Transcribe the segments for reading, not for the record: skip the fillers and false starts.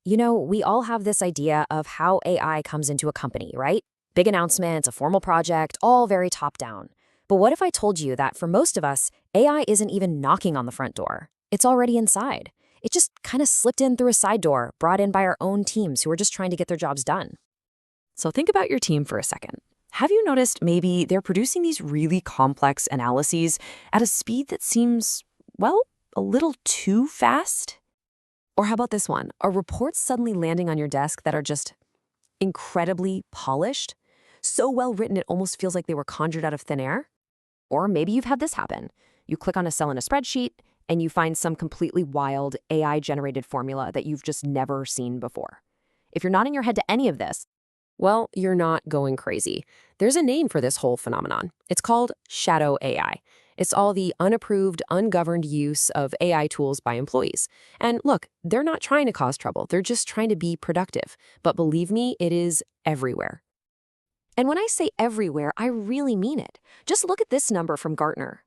We all have this idea of how AI comes into a company, right? Big announcements, a formal project, all very top-down. But what if I told you that for most of us, AI isn't even knocking on the front door? It's already inside. It just kind of slipped in through a side door, brought in by our own teams who are just trying to get their jobs done. So think about your team for a second. Have you noticed maybe they're producing these really complex analyses at a speed that seems, well, a little too fast? Or how about this one? Are reports suddenly landing on your desk that are just incredibly polished? So well written it almost feels like they were conjured out of thin air? Or maybe you've had this happen. You click on a cell in a spreadsheet and you find some completely wild AI-generated formula that you've just never seen before. If you're nodding your head to any of this, well, you're not going crazy. There's a name for this whole phenomenon. It's called shadow AI. It's all the unapproved, ungoverned use of AI tools by employees. And look, they're not trying to cause trouble. They're just trying to be productive. But believe me, it is everywhere. And when I say everywhere, I really mean it. Just look at this number from Gartner.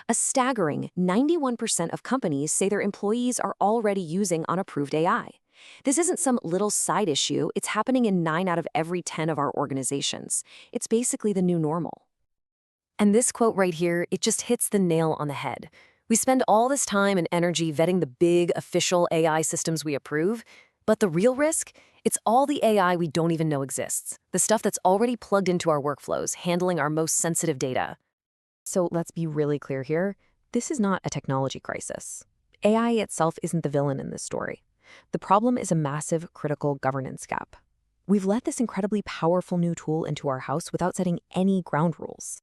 A staggering 91% of companies say their employees are already using unapproved AI. This isn't some little side issue. It's happening in 9 out of every 10 of our organizations. It's basically the new normal. And this quote right here, it just hits the nail on the head. We spend all this time and energy vetting the big official AI systems we approve, but the real risk, it's all the AI we don't even know exists. The stuff that's already plugged into our workflows, handling our most sensitive data. So let's be really clear here. This is not a technology crisis. AI itself isn't the villain in this story. The problem is a massive critical governance gap. We've let this incredibly powerful new tool into our house without setting any ground rules.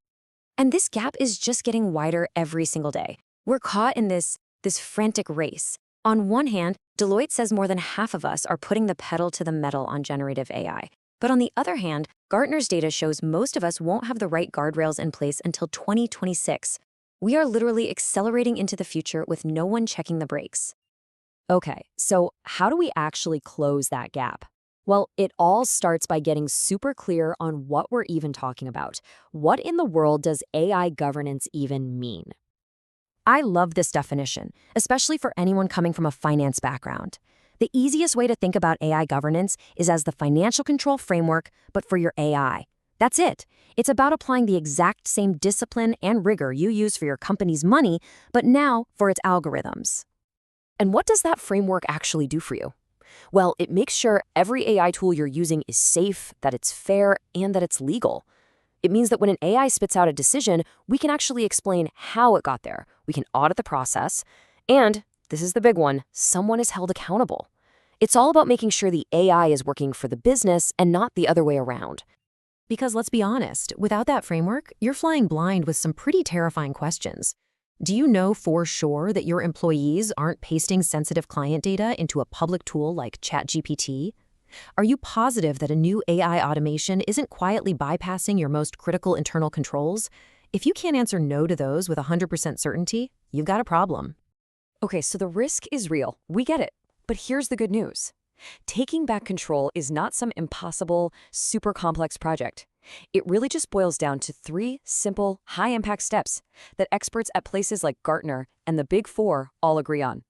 And this gap is just getting wider every single day. We're caught in this frantic race. On one hand, Deloitte says more than half of us are putting the pedal to the metal on generative AI. But on the other hand, Gartner's data shows most of us won't have the right guardrails in place until 2026. We are literally accelerating into the future with no one checking the brakes. Okay, so how do we actually close that gap? Well, it all starts by getting super clear on what we're even talking about. What in the world does AI governance even mean? I love this definition, especially for anyone coming from a finance background. The easiest way to think about AI governance is as the financial control framework, but for your AI. That's it. It's about applying the exact same discipline and rigor you use for your company's money, but now for its algorithms. And what does that framework actually do for you? Well, it makes sure every AI tool you're using is safe, that it's fair, and that it's legal. It means that when an AI spits out a decision, we can actually explain how it got there. We can audit the process, and, this is the big one, someone is held accountable. It's all about making sure the AI is working for the business and not the other way around. Because let's be honest, without that framework, you're flying blind with some pretty terrifying questions. Do you know for sure that your employees aren't pasting sensitive client data into a public tool like ChatGPT? Are you positive that a new AI automation isn't quietly bypassing your most critical internal controls? If you can't answer no to those with 100% certainty, you've got a problem. Okay, so the risk is real. We get it. But here's the good news. Taking back control is not some impossible, super complex project. It really just boils down to 3 simple, high-impact steps that experts at places like Gartner and the Big Four all agree on.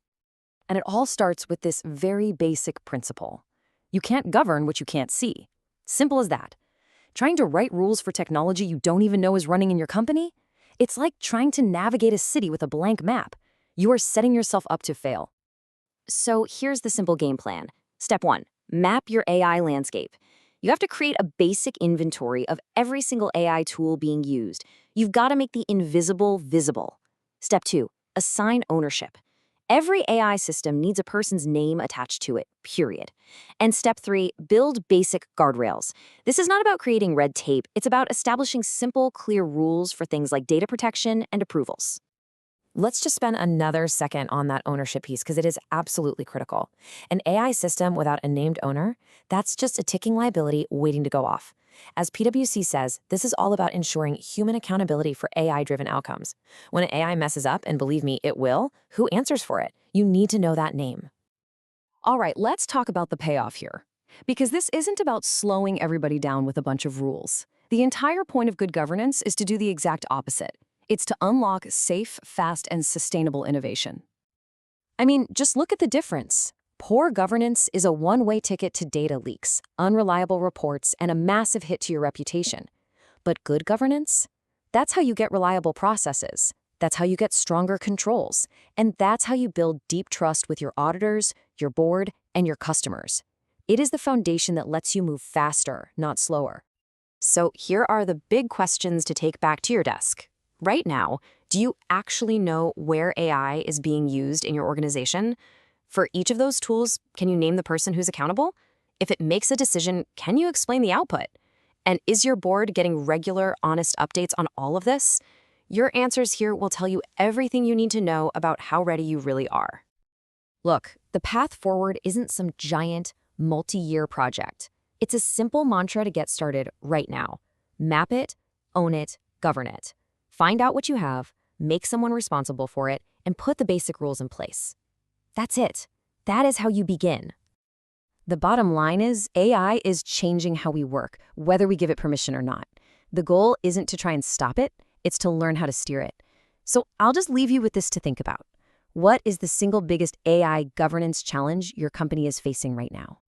And it all starts with this very basic principle. You can't govern what you can't see. Simple as that. Trying to write rules for technology you don't even know is running in your company? It's like trying to navigate a city with a blank map. You are setting yourself up to fail. So here's the simple game plan. Step 1, map your AI landscape. You have to create a basic inventory of every single AI tool being used. You've got to make the invisible visible. Step 2, assign ownership. Every AI system needs a person's name attached to it, period. And step 3, build basic guardrails. This is not about creating red tape. It's about establishing simple, clear rules for things like data protection and approvals. Let's just spend another second on that ownership piece because it is absolutely critical. An AI system without a named owner, that's just a ticking liability waiting to go off. As PwC says, this is all about ensuring human accountability for AI-driven outcomes. When an AI messes up, and believe me, it will, who answers for it? You need to know that name. All right, let's talk about the payoff here. Because this isn't about slowing everybody down with a bunch of rules. The entire point of good governance is to do the exact opposite. It's to unlock safe, fast, and sustainable innovation. I mean, just look at the difference. Poor governance is a one-way ticket to data leaks, unreliable reports, and a massive hit to your reputation. But good governance? That's how you get reliable processes. That's how you get stronger controls. And that's how you build deep trust with your auditors, your board, and your customers. It is the foundation that lets you move faster, not slower. So here are the big questions to take back to your desk. Right now, do you actually know where AI is being used in your organization? For each of those tools, can you name the person who's accountable? If it makes a decision, can you explain the output? And is your board getting regular, honest updates on all of this? Your answers here will tell you everything you need to know about how ready you really are. Look, the path forward isn't some giant, multi-year project. It's a simple mantra to get started right now. Map it, own it, govern it. Find out what you have, make someone responsible for it, and put the basic rules in place. That's it. That is how you begin. The bottom line is AI is changing how we work, whether we give it permission or not. The goal isn't to try and stop it, it's to learn how to steer it. So I'll just leave you with this to think about. What is the single biggest AI governance challenge your company is facing right now?